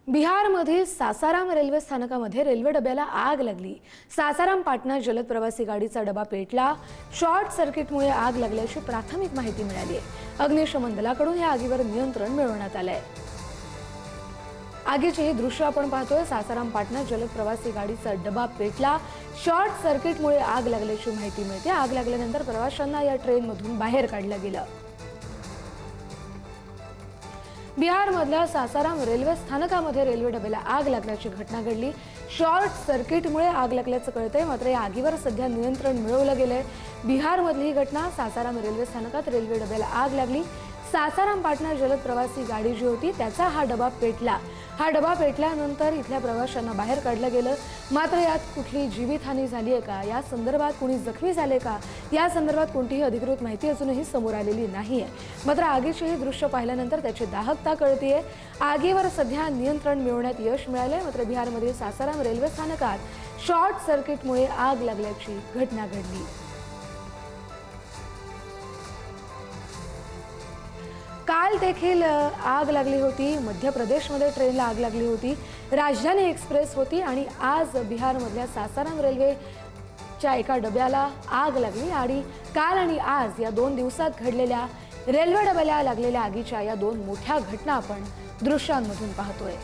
बिहारमधील Sasaram railway स्थानकामध्ये railway डब्याला आग लागली। सासाराम पाटणा जलद प्रवासी गाडीचा डबा पेटला। शॉर्ट सर्किटमुळे आग लागल्याची प्राथमिक माहिती मिळाली आहे। अग्निशमन दलाकडून या आगीवर नियंत्रण मिळवण्यात आलंय। आगीचे हे दृश्य आपण पाहतोय। सासाराम पाटणा जलद प्रवासी गाडीचा डबा पेटला। शॉर्ट सर्किटमुळे आग लागल्याची माहिती मिळते। आग लागल्यानंतर प्रवाशांना या ट्रेनमधून बाहेर काढलं गेलं। बिहारमधल्या सासाराम रेल्वे स्थानकामध्ये रेल्वे डब्याला आग लागल्याची घटना घडली। शॉर्ट सर्किटमुळे आग लागल्याचं कळतंय, मात्र या आगीवर सध्या नियंत्रण मिळवलं गेलंय। बिहारमधली ही घटना, सासाराम रेल्वे स्थानकात रेल्वे डब्याला आग लागली। सासाराम पाटणा जलद प्रवासी गाडी जी होती त्याचा हा डबा पेटला। हा डबा पेटल्यानंतर इथल्या प्रवाशांना बाहेर काढलं गेलं, मात्र यात कुठली जीवितहानी झाली आहे का, या संदर्भात कोणी जखमी झाले का, या संदर्भात कोणतीही अधिकृत माहिती अजूनही समोर आलेली नाहीये। मात्र आगीचे हे दृश्य पाहिल्यानंतर त्याची दाहकता कळतेय। आगीवर सध्या नियंत्रण मिळवण्यात यश मिळालंय, मात्र बिहारमध्ये सासाराम रेल्वे स्थानकात शॉर्ट सर्किटमुळे आग लागल्याची घटना घडली। काल देखील आग लागली होती। मध्य प्रदेशमध्ये ट्रेनला आग लागली होती। राजधानी एक्सप्रेस होती आणि आज बिहारमधल्या सासाराम रेल्वेच्या एका डब्याला आग लागली। आणि काल आणि आज या 2 दिवसात घडलेल्या रेल्वे डब्याला लागलेल्या आगीच्या या 2 मोठ्या घटना आपण दृश्यांमधून पाहतोय।